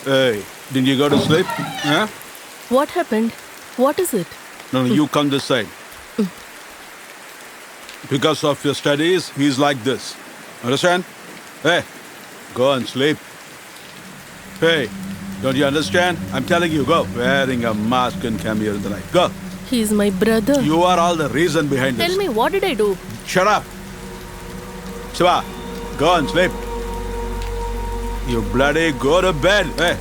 Hey, didn't you go to sleep? Huh? What happened? What is it? No, you come this side. Because of your studies, he's like this. Understand? Hey, go and sleep. Hey, don't you understand? I'm telling you, go. Wearing a mask and come here in the night. Go. He's my brother. You are all the reason behind this. Tell me, what did I do? Shut up. Shiva, go and sleep. You bloody go to bed. Hey.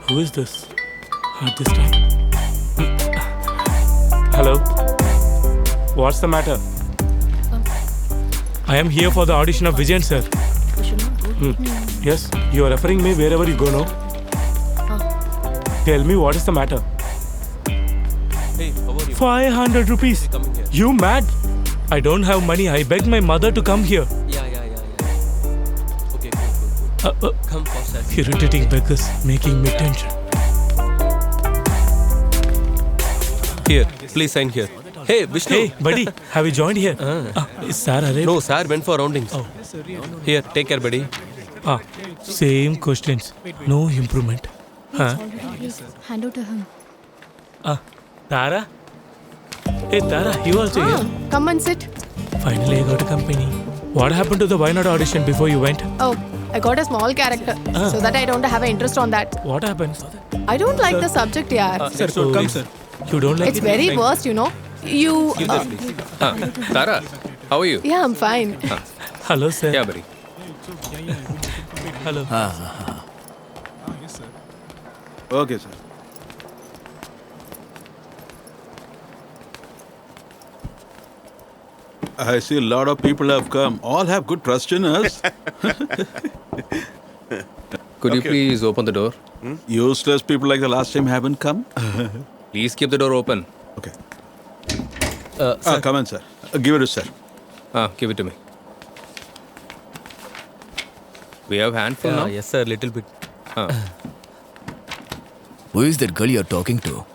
Who is this? At this time? Hello? What's the matter? I am here for the audition of Vijayan sir. We should not go. Yes, you are referring me wherever you go, no? Tell me what is the matter? Hey, how are you? 500 rupees. Coming here. You mad? I don't have money. I begged my mother to come here. Yeah. Okay, cool. Come fast, sir. Irritating beggars making me tension. Here, please sign here. Hey, Vishnu. Hey, buddy, have you joined here? Is sir arrived? No, sir went for roundings. Oh. Here, take care, buddy. Same questions. No improvement. Huh? Please hand over to him. Tara? Hey, Tara, you also here? Come and sit. Finally, I got a company. What happened to the Why Not audition before you went? Oh, I got a small character, so that I don't have an interest on that. What happened? I don't like the subject, yeah. Sir, come, sir. You don't like It's it? very worst, you know. You. Give this, please. Tara, how are you? Yeah, I'm fine. Hello, sir. Yeah, buddy. Hello. Okay, sir. I see a lot of people have come. All have good trust in us. Could you please open the door? Useless people like the last time haven't come. Please keep the door open. Okay. Sir. Come in, sir. Give it to sir. Give it to me. We have handful now? Yes, sir, little bit. Who is that girl you're talking to?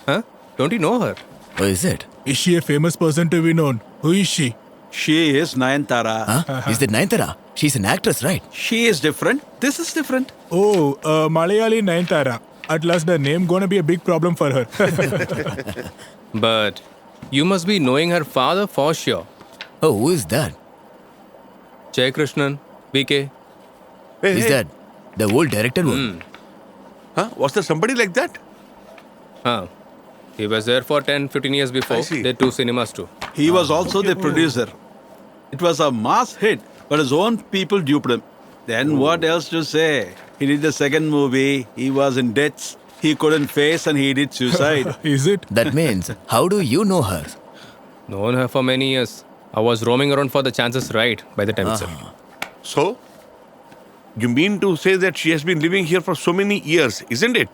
Huh? Don't you know her? Who is it? Is she a famous person to be known? Who is she? She is Nayantara. Huh? Is that Nayanthara? She's an actress, right? She is different. This is different. Oh, Malayali Nayantara. At last, the name gonna be a big problem for her. But you must be knowing her father for sure. Oh, who is that? Jai Krishnan, BK. Is that the old director one? Huh? Was there somebody like that? He was there for 10-15 years before. I see. They do cinemas too. He was also the producer. It was a mass hit, but his own people duped him. Then what else to say? He did the second movie, he was in debts, he couldn't face and he did suicide. Is it? That means, how do you know her? Known her for many years. I was roaming around for the chances right by the time itself. So? You mean to say that she has been living here for so many years, isn't it?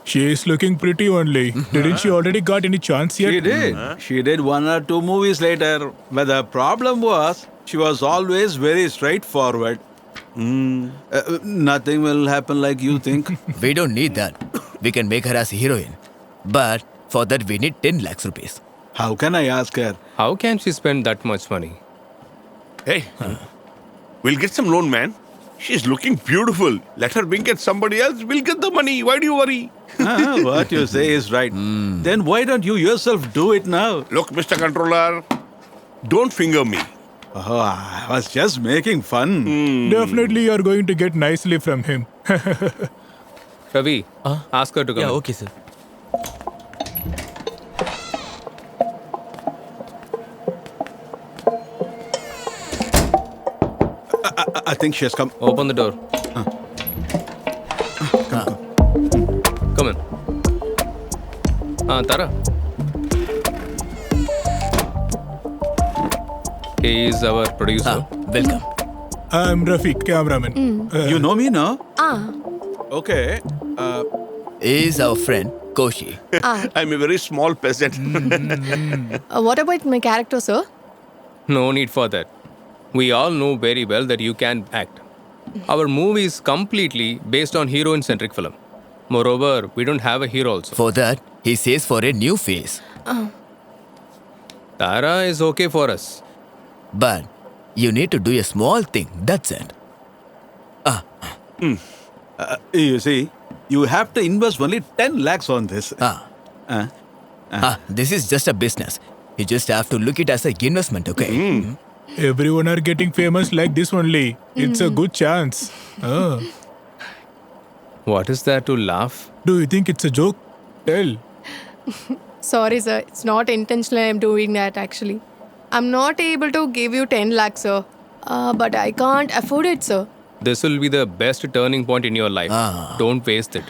She is looking pretty only. Didn't she already got any chance yet? She did. She did 1 or 2 movies later. But the problem was, she was always very straightforward. Nothing will happen like you think. We don't need that. We can make her as a heroine. But for that, we need 10 lakhs rupees. How can I ask her? How can she spend that much money? Hey, we'll get some loan, man. She's looking beautiful. Let her wink at somebody else. We'll get the money. Why do you worry? What you say is right. Then why don't you yourself do it now? Look, Mr. Controller, don't finger me. Oh, I was just making fun. Definitely you are going to get nicely from him. Ravi, ask her to come. Yeah, in. okay, sir. I think she has come. Open the door. Come in. Tara. He is our producer. Welcome. I'm Rafiq, cameraman. You know me, no? Okay. Is our friend Koshi. I'm a very small peasant. What about my character, sir? No need for that. We all know very well that you can act. Our movie is completely based on heroine-centric film. Moreover, we don't have a hero also. For that, he says for a new face. Tara is okay for us. But you need to do a small thing, that's it. You see, you have to invest only 10 lakhs on this. This is just a business. You just have to look it as an investment, okay? Everyone are getting famous like this only. It's a good chance. What is there to laugh? Do you think it's a joke? Tell. Sorry, sir. It's not intentionally I'm doing that, actually. I'm not able to give you 10 lakhs, sir. But I can't afford it, sir. This will be the best turning point in your life. Don't waste it.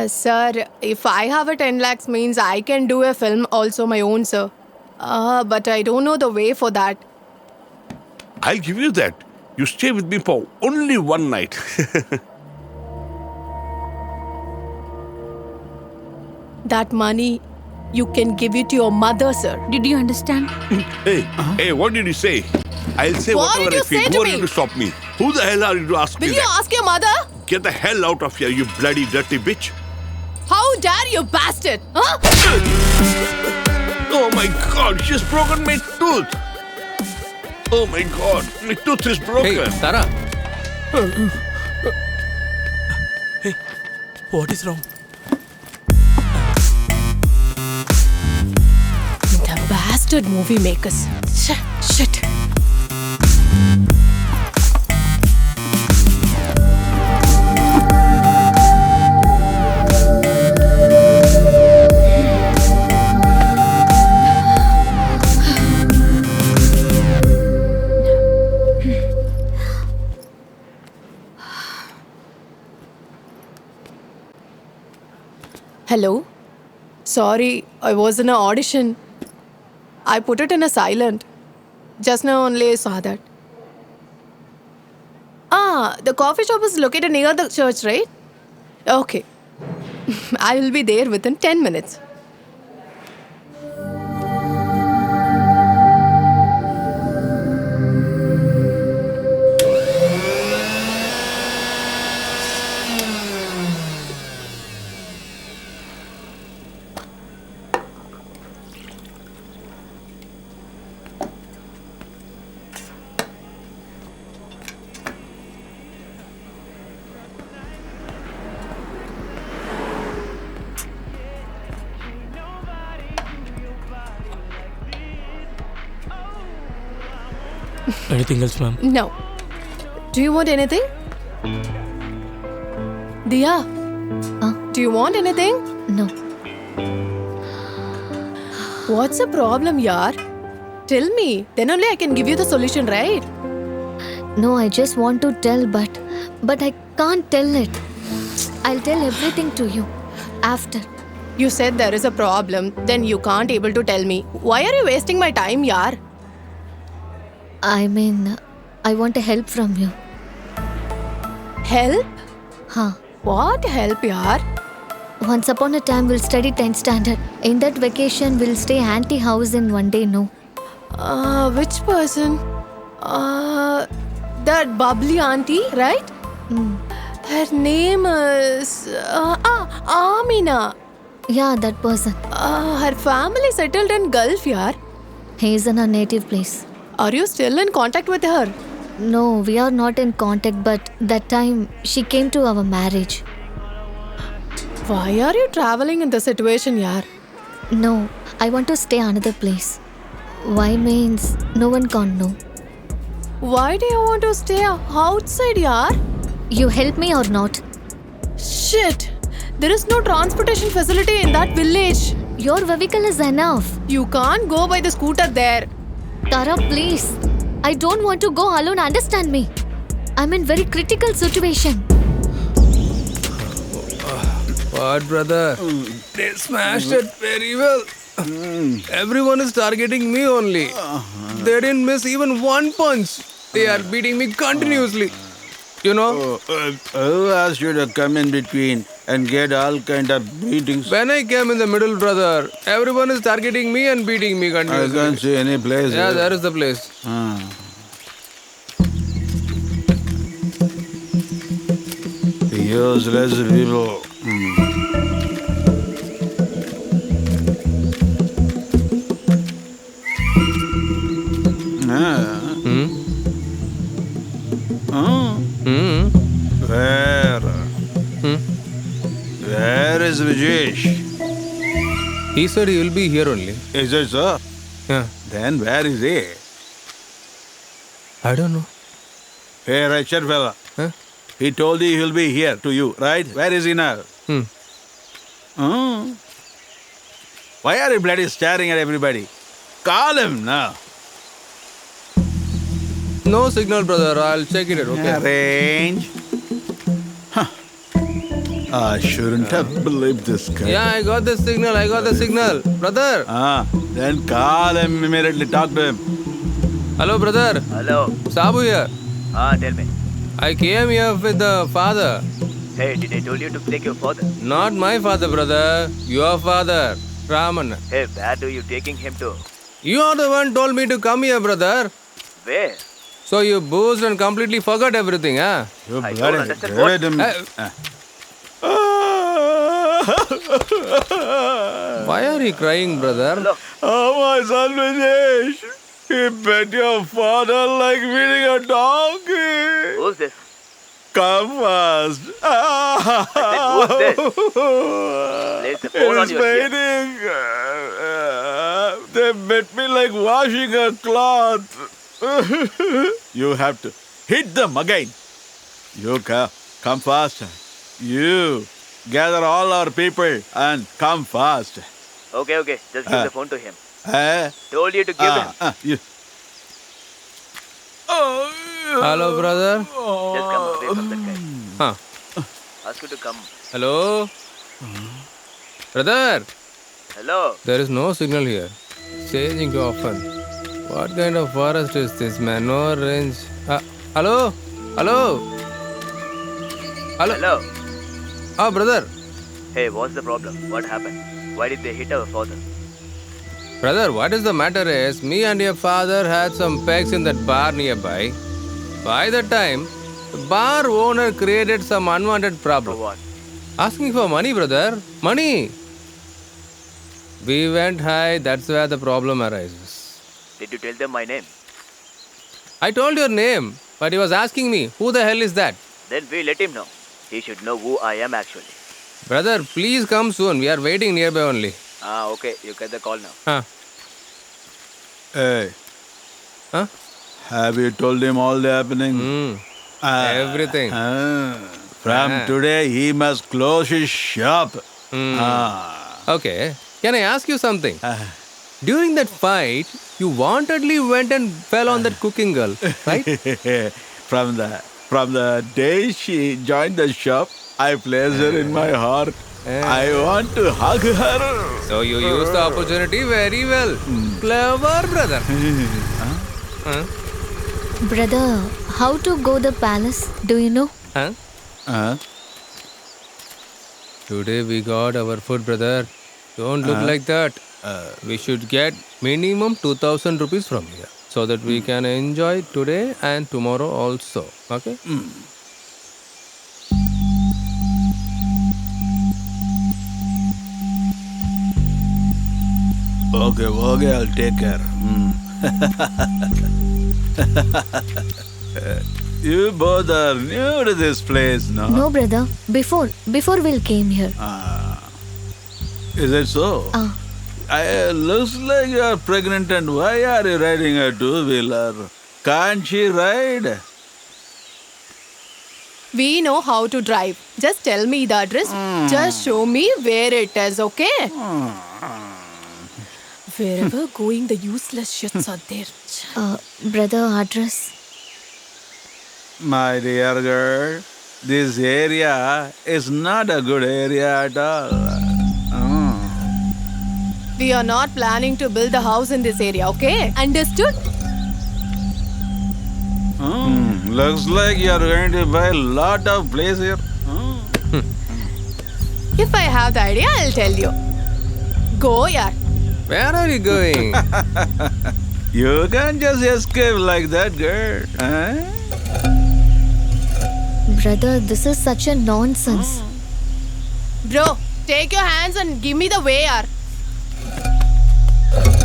Sir, if I have a 10 lakhs means I can do a film also my own, sir. But I don't know the way for that. I'll give you that. You stay with me for only one night. That money, you can give it to your mother, sir. Did you understand? Hey, what did you say? I'll say What whatever did I you feel. say to Who are me? you to stop me? Who the hell are you to ask Will me you that? ask your mother? Get the hell out of here, you bloody dirty bitch. How dare you, bastard? Huh? Oh my god, she's broken my tooth. Oh my god, my tooth is broken. Hey, Tara. Hey, what is wrong? The bastard movie makers. Shit. Hello? Sorry, I was in an audition. I put it in a silent. Just now only I saw that. The coffee shop is located near the church, right? Okay. I will be there within 10 minutes. Anything else, ma'am? No. Do you want anything? Diya? Do you want anything? No. What's the problem, yaar? Tell me. Then only I can give you the solution, right? No, I just want to tell, but I can't tell it. I'll tell everything to you after. You said there is a problem, then you can't able to tell me. Why are you wasting my time, yaar? I mean, I want a help from you. Help? Huh. What help, yaar? Once upon a time, we'll study 10th standard. In that vacation, we'll stay auntie house in one day, no? Which person? That bubbly auntie, right? Her name is... Amina. Yeah, that person. Her family settled in Gulf, yaar. He's in her native place. Are you still in contact with her? No, we are not in contact, but that time she came to our marriage. Why are you traveling in this situation, yaar? No, I want to stay another place. Why means no one can't know. Why do you want to stay outside, yaar? You help me or not? Shit! There is no transportation facility in that village. Your vehicle is enough. You can't go by the scooter there. Tara, please. I don't want to go alone, understand me. I'm in very critical situation. What, brother? They smashed it very well. Everyone is targeting me only. They didn't miss even one punch. They are beating me continuously. You know, Who asked you to come in between and get all kind of beatings? when I came in the middle, brother, everyone is targeting me and beating me I continuously. can't see any place. Yeah, there is the place. Ah. Useless people. Hmm? Hmm? Where? Hmm? Where is Vijesh? He said he will be here only. Is it so? Yeah. Then where is he? I don't know. Hey, Richard fella. Huh? He told you he'll be here to you, right? Where is he now? Hmm. Hmm. Why are you bloody staring at everybody? Call him now. No signal, brother. I'll check it. Okay. Arrange. Huh. I shouldn't have believed this guy. Yeah, I got the signal. I got the signal. Brother. Then call him immediately. Talk to him. Hello, brother. Hello. Sabu here. Tell me. I came here with the father. Hey, did I told you to take your father? Not my father, brother. Your father. Raman. Hey, where do you taking him to? You are the one told me to come here, brother. Where? So you boozed and completely forgot everything, huh? You I don't bloody understand let him. Why are you crying, brother? Look. Oh, my son Vijesh. He bet your father like feeding a donkey. Who's this? Come fast. who's this? Place the phone on It's your ear. raining. They bet me like washing a cloth. You have to hit them again. You come fast. You gather all our people and come fast. Okay. Just give the phone to him. Eh? Told you to give him. You. Oh, Hello, brother. Just come away from that guy. Huh. Ask you to come. Hello? Brother, Hello. there is no signal here. Changing too often. What kind of forest is this, man? No range. Hello? Hello? Hello? Hello. Oh, brother. Hey, what's the problem? What happened? Why did they hit our father? Brother, what is the matter is, me and your father had some pegs in that bar nearby. By the time, the bar owner created some unwanted For problem. what? Asking for money, brother. Money. We went high, that's where the problem arises. Did you tell them my name? I told your name, but he was asking me, who the hell is that? Then we let him know. He should know who I am actually. Brother, please come soon. We are waiting nearby only. Okay. You get the call now. Huh? Hey, Huh? have you told him all the happening? Hmm. Everything. From today, he must close his shop. Okay. Can I ask you something? During that fight, you wantedly went and fell on that cooking girl, right? From the day she joined the shop, I placed her in my heart. I want to hug her. So you used the opportunity very well. Clever, brother. Huh? Brother, how to go the palace? Do you know? Huh? Today we got our food, brother. Don't look like that. We should get minimum 2,000 rupees from here so that we can enjoy today and tomorrow also. Okay? Okay, I'll take care. You both are new to this place, no? No, brother. Before Will came here. Is it so? Looks like you are pregnant, and why are you riding a two-wheeler? Can't she ride? We know how to drive. Just tell me the address. Just show me where it is, okay? Wherever going, the useless shits are there. Brother, address. My dear girl, this area is not a good area at all. We are not planning to build a house in this area, okay? Understood? Looks like you're going to buy a lot of place here. If I have the idea, I'll tell you. Go, yaar. Where are you going? You can't just escape like that, girl. Huh? Brother, this is such a nonsense. Bro, take your hands and give me the way, yaar.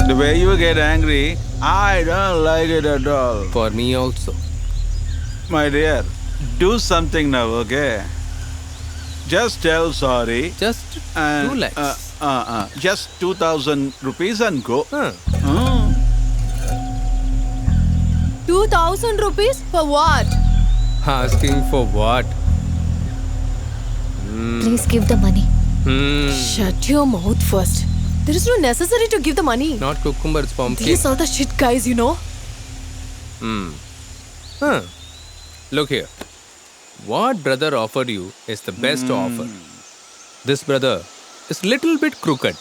The way you get angry, I don't like it at all. For me also. My dear, do something now, okay? Just tell sorry. Just And, 2 lakhs. Just 2,000 rupees and go. Huh. 2,000 rupees for what? Asking for what? Please give the money. Shut your mouth first. There is no necessity to give the money. Not cucumber, it's pumpkin. These are the shit guys, you know. Huh. Look here. What brother offered you is the best offer. This brother is little bit crooked.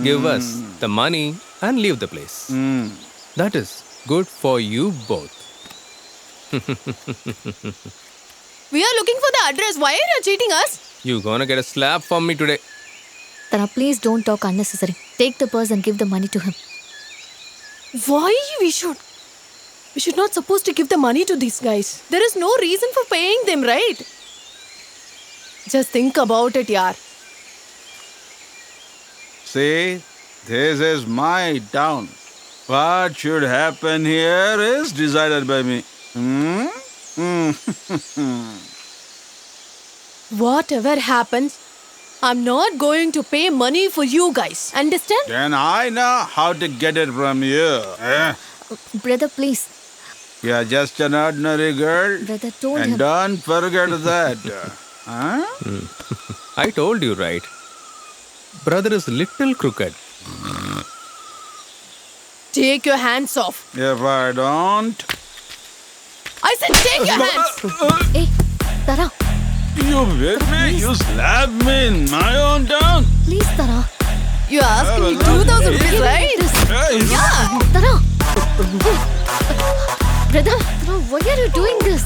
Give us the money and leave the place. That is good for you both. We are looking for the address. Why are you cheating us? You gonna get a slap from me today. Tara, please don't talk unnecessary. Take the purse and give the money to him. Why we should? We should not supposed to give the money to these guys. There is no reason for paying them, right? Just think about it, yaar. See, this is my town. What should happen here is decided by me. Whatever happens, I'm not going to pay money for you guys. Understand? Then I know how to get it from you. Brother, please. You're just an ordinary girl. Brother, told And him. don't forget that. Huh? I told you right. Brother is little crooked. Take your hands off. If I don't, I said take your hands. Hey, Tara, you hit me, you slap me in my own town. please, Tara. You're asking me 2,000 rupees, right? Hey, Yeah. Tara! Brother, Tara, why are you doing this?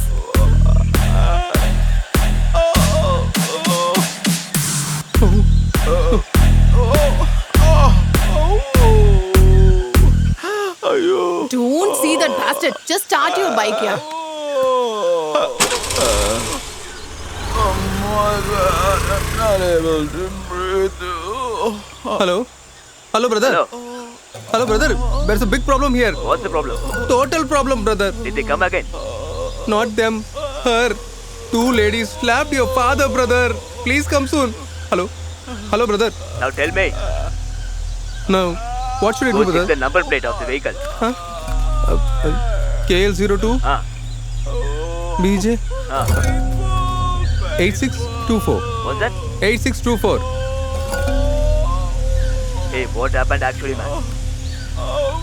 Don't see that bastard. Just start your bike here. Oh my God, I'm not able to breathe. Hello? Hello, brother. Hello, brother. There's a big problem here. What's the problem? Total problem, brother. Did they come again? Not them. Her. 2 ladies slapped your father, brother. Please come soon. Hello? Hello, brother. Now tell me, Now, what should I do, who is brother? the number plate of the vehicle? KL02 Ah, BJ ah. 8624. What's that? 8624. Hey, what happened actually, man?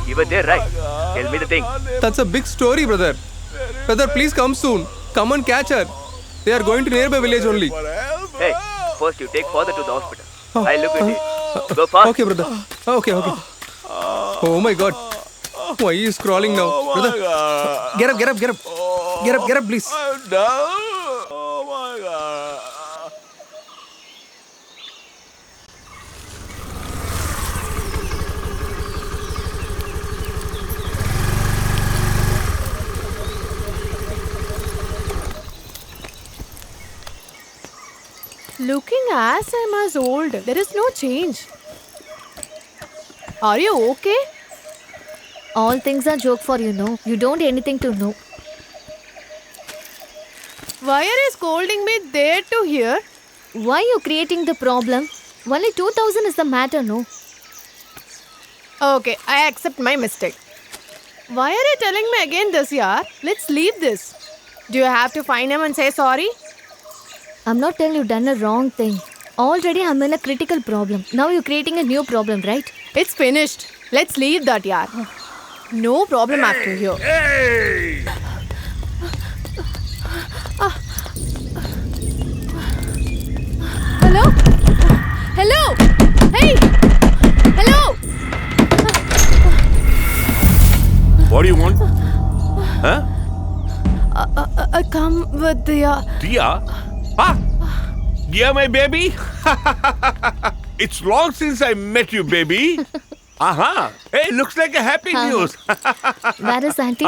You were there, right? Tell me the thing. That's a big story, brother. Brother, please come soon. Come and catch her. They are going to nearby village only. Hey, first you take father to the hospital. I'll look at it. Go fast. Okay, brother. Okay. Oh my God. Why he is crawling now? Brother, get up. Get up, please. I'm down. Oh my God. Looking as I'm as old, there is no change. Are you okay? All things are joke for you, no? You don't anything to know. Why are you scolding me there to here? Why you creating the problem? Only 2,000 is the matter, no? Okay, I accept my mistake. Why are you telling me again this, yaar? Let's leave this. Do you have to find him and say sorry? I'm not telling you done a wrong thing. Already I'm in a critical problem. Now you're creating a new problem, right? It's finished. Let's leave that, yaar. No problem after here. Hey! Hello? Hello? Hey! Hello? What do you want? Huh? Come with Dia. Dia? Ah! Dia, my baby? It's long since I met you, baby. Aha! Hey, looks like a happy news. Where is Auntie?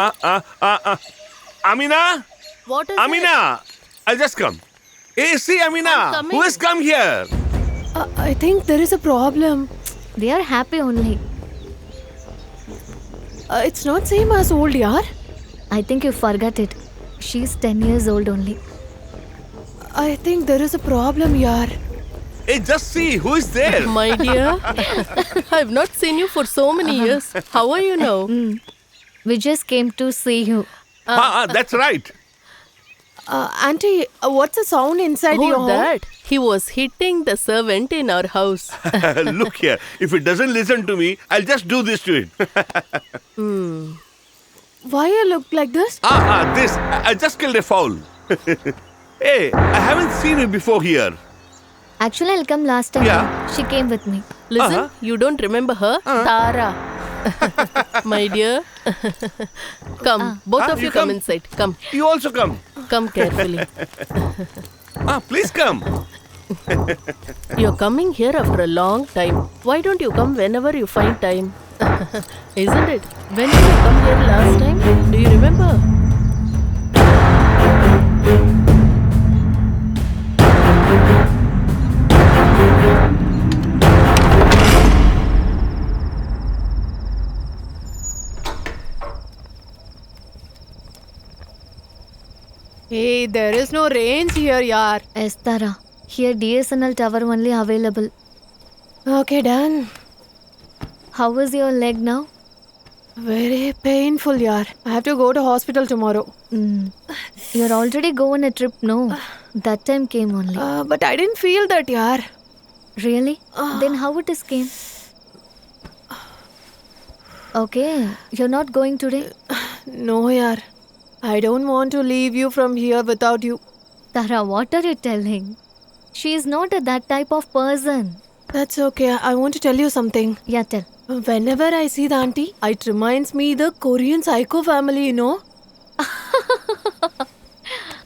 Amina? What is Amina! I'll just come. Hey, see, I'm Amina! coming. Who has come here? I think there is a problem. They are happy only. It's not same as old, yaar. I think you forgot it. She's 10 years old only. I think there is a problem, yaar. Hey, just see who is there. it? My dear, I've not seen you for so many years. How are you now? We just came to see you. That's right. Auntie, what's the sound inside your Oh, home? that. He was hitting the servant in our house. Look here. If it doesn't listen to me, I'll just do this to it. Why you look like this? This. I just killed a fowl. Hey, I haven't seen you before here. Actually, I'll come last time. Yeah. She came with me. Listen, you don't remember her? Tara. My dear. Come, both of you you come come. inside. Come, You also come. come carefully. Please come. You're coming here after a long time. Why don't you come whenever you find time? Isn't it? When did you come here last time? Do you remember? Hey, there is no range here, yaar. Yes, Tara. Here DSNL tower only available. Okay, done. How is your leg now? Very painful, yaar. I have to go to hospital tomorrow. You're already go on a trip, no? That time came only. But I didn't feel that, yaar. Really? Then how it is came? Okay, you're not going today? No, yaar. I don't want to leave you from here without you. Tara, what are you telling? She is not that type of person. That's okay. I want to tell you something. Yeah, tell. Whenever I see the auntie, it reminds me the Korean Psycho family, you know.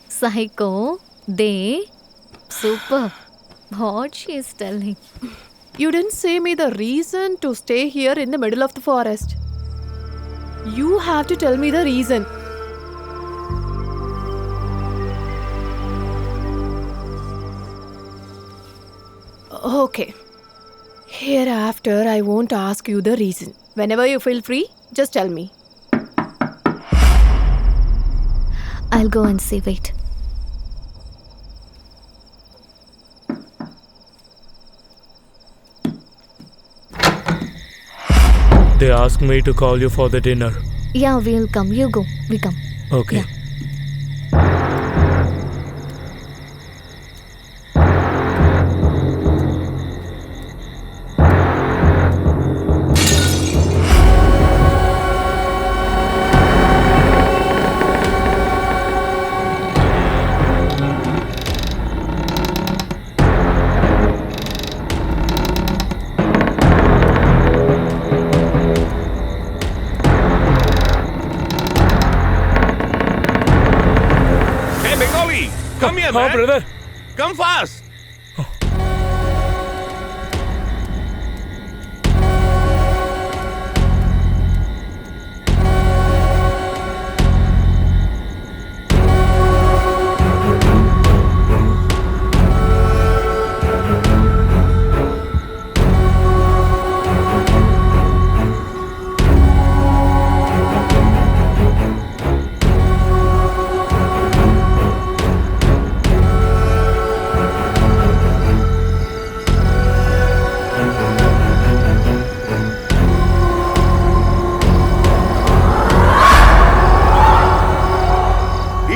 Psycho? They? Super. What she is telling? You didn't say me the reason to stay here in the middle of the forest. You have to tell me the reason. Okay. Hereafter, I won't ask you the reason. Whenever you feel free, just tell me. I'll go and see. Wait. They asked me to call you for the dinner. Yeah, we'll come. You go. We come. Okay. Yeah. Hey, Bengali, come here, Oh, man. brother. Come fast.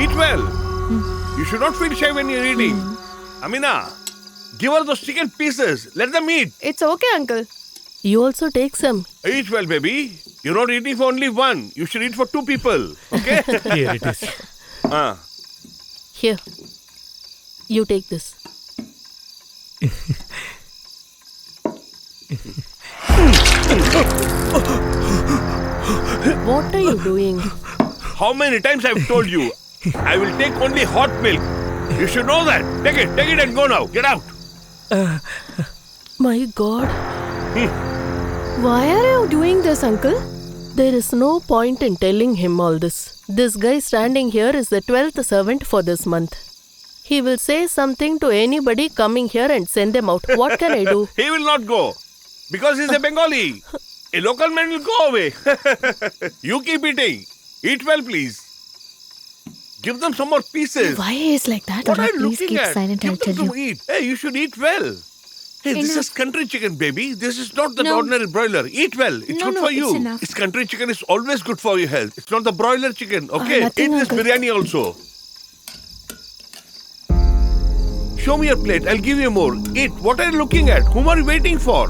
Eat well. You should not feel shy when you're eating. Amina, give her those chicken pieces. Let them eat. It's okay, uncle. You also take some. Eat well, baby. You're not eating for only one. You should eat for two people. Okay? Here it is. Here. You take this. What are you doing? How many times I've told you? I will take only hot milk. You should know that. Take it and go now. Get out. My God. Why are you doing this, uncle? There is no point in telling him all this. This guy standing here is the 12th servant for this month. He will say something to anybody coming here and send them out. What can I do? He will not go. Because he's a Bengali. A local man will go away. You keep eating. Eat well, please. Give them some more pieces. Why he is like that? What are you Please looking keep at? silent, Give I'll them tell some eat. Hey, you should eat well. Hey, this is country chicken, baby. This is not the ordinary broiler. Eat well. It's good for you. It's country chicken is always good for your health. It's not the broiler chicken. Okay, eat nothing, this uncle. biryani also. Show me your plate. I'll give you more. Eat. What are you looking at? Whom are you waiting for?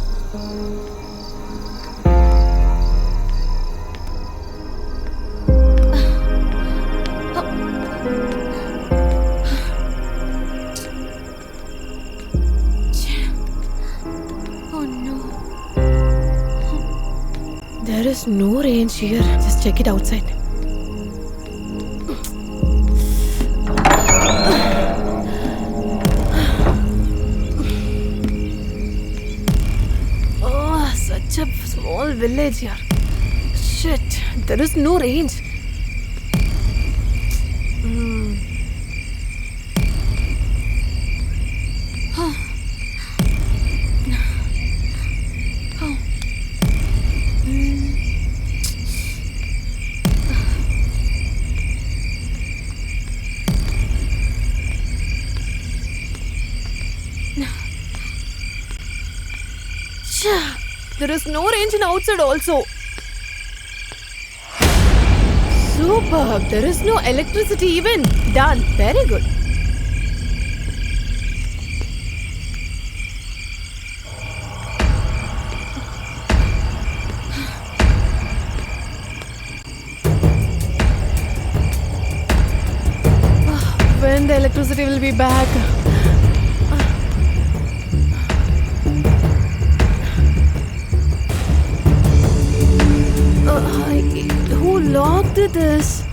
There is no range here. Just check it outside. Oh, such a small village here. Shit, there is no range. There is no range in outside also. Superb. There is no electricity even. Done. Very good. When the electricity will be back? Who locked this?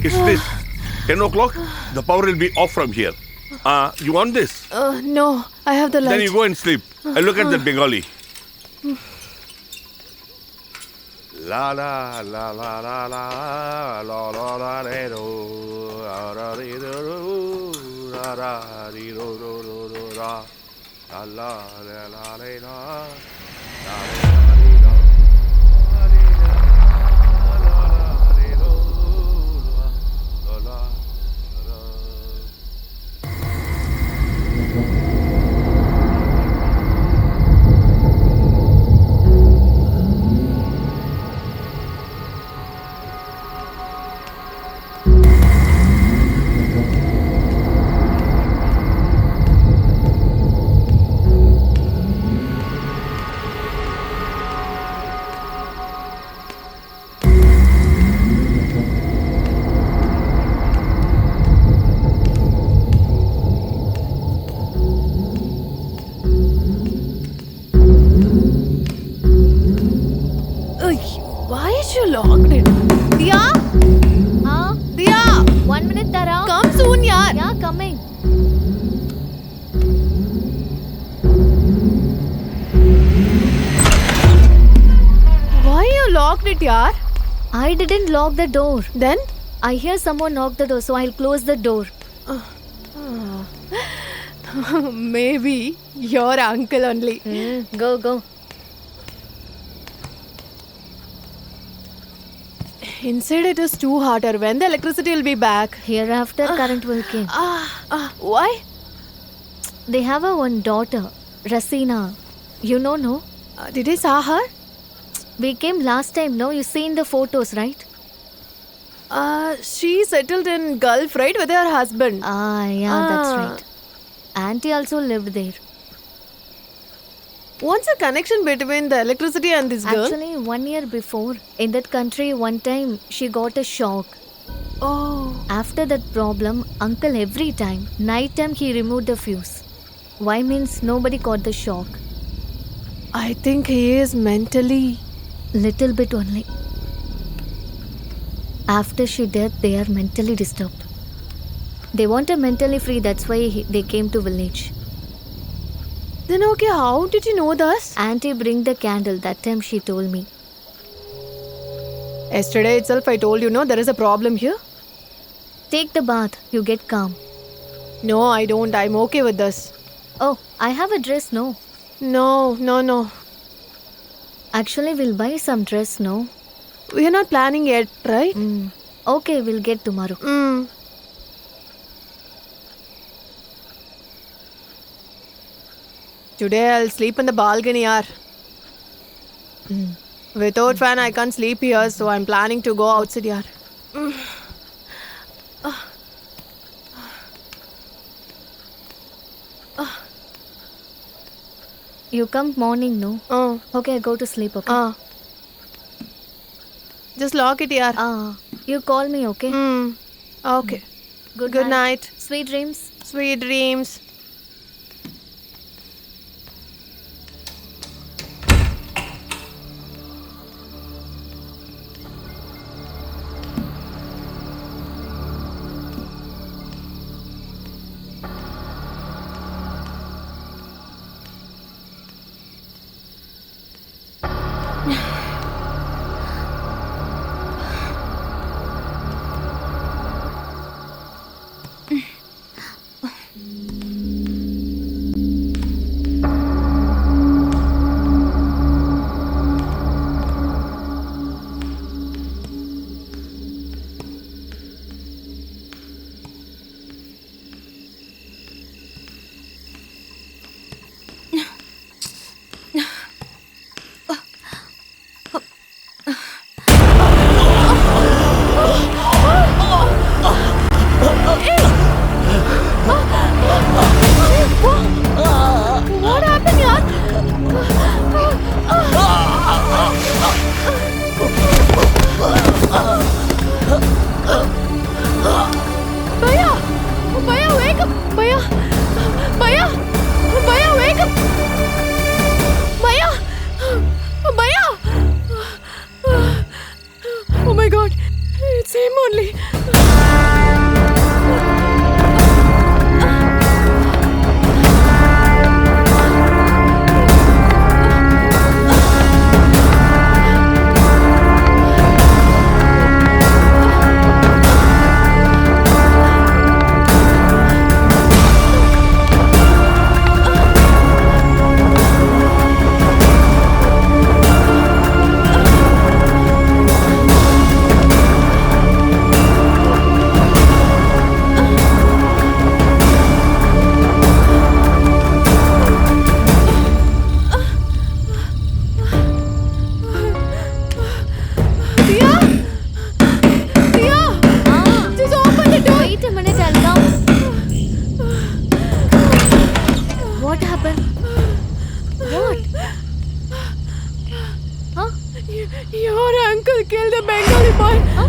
It's this. 10 o'clock, the power will be off from here. You want this? No, I have the light. Then you go and sleep. I look at that Bengali. La la la la la la la la la re ro ra ra re ro ro ra ra re ro ro ro ro ra la la la la re ra la la re ra la re ra la la re ro la la la. Why is you locked it? Diya? Huh? Diya! 1 minute, Tara. Come soon, yaar. Yeah, coming. Why you locked it, yaar? I didn't lock the door. Then? I hear someone knock the door, so I'll close the door. Maybe your uncle only. Go, go. Inside it is too hotter. When the electricity will be back? Hereafter, current will come. Why? They have a one daughter, Rasina. You know, no? Did I saw her? We came last time, no? You seen the photos, right? She settled in Gulf, right, with her husband. Yeah, that's right. Auntie also lived there. What's the connection between the electricity and this girl? Actually, 1 year before, in that country, one time she got a shock. Oh. After that problem, uncle every time, night time he removed the fuse. Why means nobody got the shock. I think he is mentally. Little bit only. After she dead, they are mentally disturbed. They want a mentally free, that's why they came to village. Then okay, how did you know this? Auntie bring the candle, that time she told me. Yesterday itself I told you, no, there is a problem here. Take the bath, you get calm. No, I don't. I'm okay with this. Oh, I have a dress, no. No. Actually, we'll buy some dress, no. We are not planning yet, right? Okay, we'll get tomorrow. Today I'll sleep in the balcony, yaar. Without fan, I can't sleep here, so I'm planning to go outside, yaar. You come morning, no? Okay, I go to sleep, okay? Just lock it, yaar. You call me, okay? Okay. Good night. Sweet dreams. Sweet dreams. What happened, yaar? Bhaiya! Bhaiya, wake up! Bhaiya! Bhaiya! Bhaiya, wake up! Bhaiya! Bhaiya! Oh my god, it's him only. What happened? What? Huh? Your uncle killed a Bengali boy. Huh?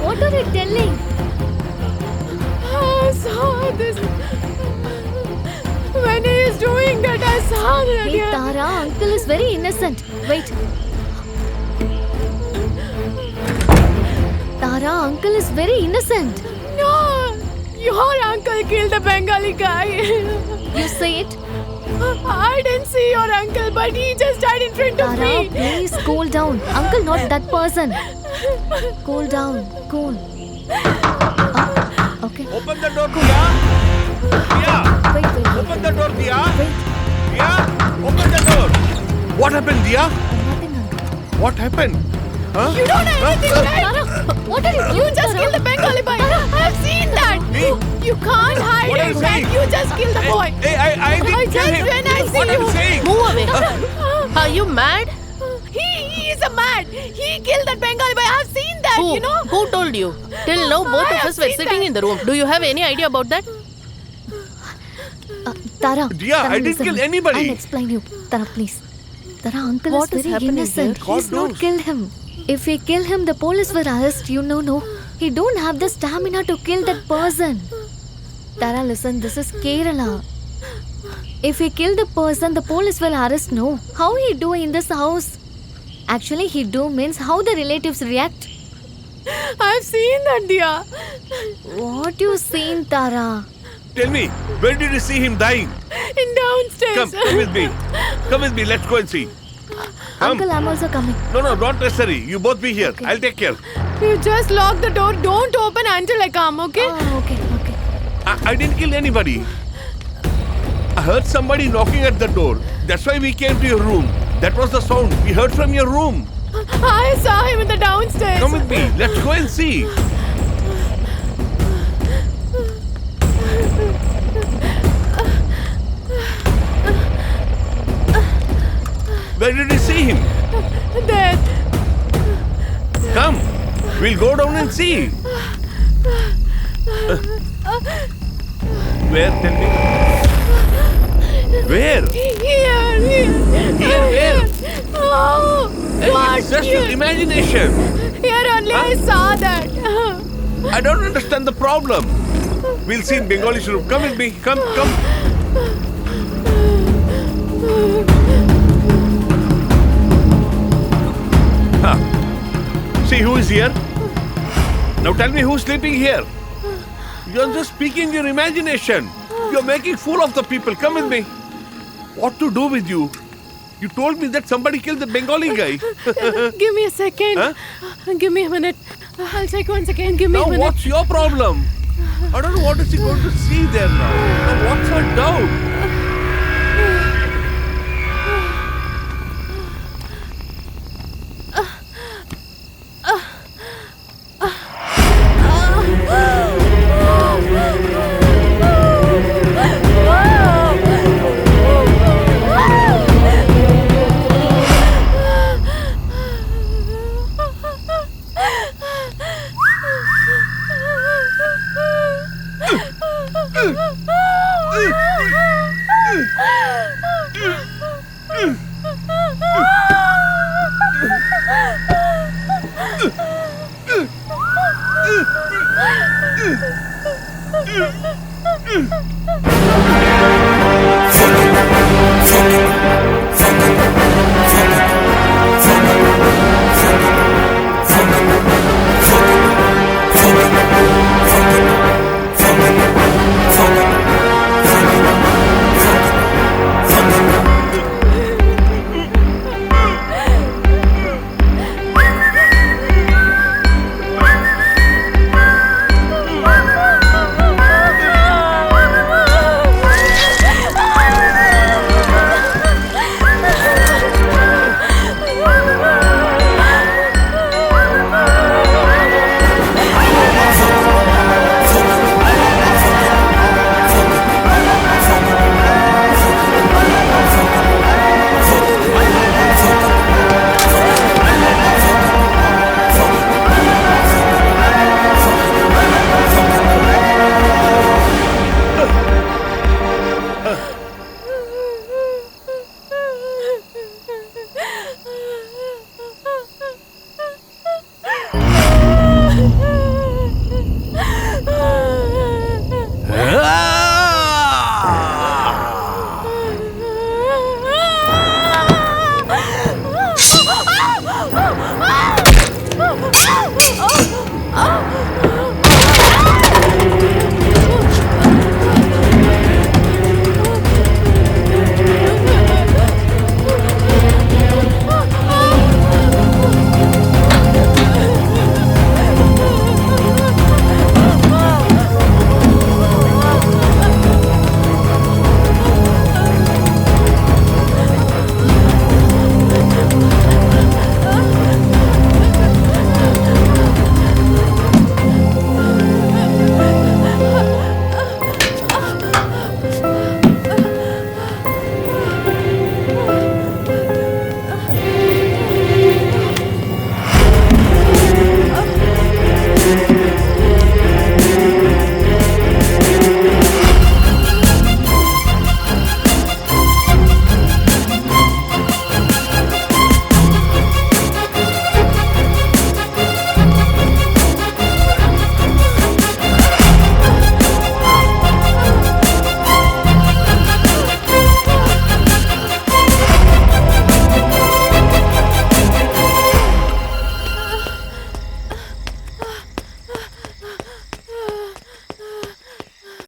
What are you telling? I saw this. When he is doing that, I saw that. Hey, Tara, uncle is very innocent. Wait. Tara, uncle is very innocent. No, your uncle killed the Bengali guy. You say it? I didn't see your uncle, but he just died in front of Tara, me. please cool down. Uncle, not that person. Cool down. Cool. Okay. Open the door, Dia. Dia. Wait. Open the door, Dia. Wait. Dia, open the door. What happened, Dia? Nothing, uncle. What happened? Huh? You don't know anything, right? Tara, what are you doing? You just Tara? killed the Bengali boy. I have seen that. Me? You can't hide What are you it, man. saying? You just killed the boy. Hey, I didn't kill just him. when I see What are you you. saying? Move away. Are you mad? He is a mad. He killed that Bengali boy. I have seen that, Who? you know. Who told you? Till now, both I of have us were seen sitting that. in the room. Do you have any idea about that? Tara. Dia, I didn't listen. kill anybody. I'll explain you. Tara, please. Tara, uncle What is is very happening innocent. here? Please God not knows. kill him. If we kill him, the police will arrest you. No. He don't have the stamina to kill that person. Tara, listen. This is Kerala. If we kill the person, the police will arrest. No. How he do in this house? Actually, he do means how the relatives react. I've seen that, Dia. What you seen, Tara? Tell me, where did you see him dying? In downstairs. Come with me. Come with me. Let's go and see. Come. Uncle, I'm also coming. No, not necessary. You both be here. I'll take care. You just lock the door. Don't open until I come, okay? Okay. I didn't kill anybody. I heard somebody knocking at the door. That's why we came to your room. That was the sound we heard from your room. I saw him in the downstairs. Come with me. Let's go and see. Where did you see him? There. Come. We'll go down and see. Where? Tell me. Where? Here. Here, where? Oh, what? It's just your imagination. Here only I saw that. I don't understand the problem. We'll see in Bengali's room. Come with me. Come. See who is here? Now tell me who's sleeping here. You're just speaking your imagination. You're making fool of the people. Come with me. What to do with you? You told me that somebody killed the Bengali guy. Give me a second. Huh? Give me a minute. I'll check once again. Give me Now a minute. what's your problem? I don't know what is he going to see there now. Now what's her doubt?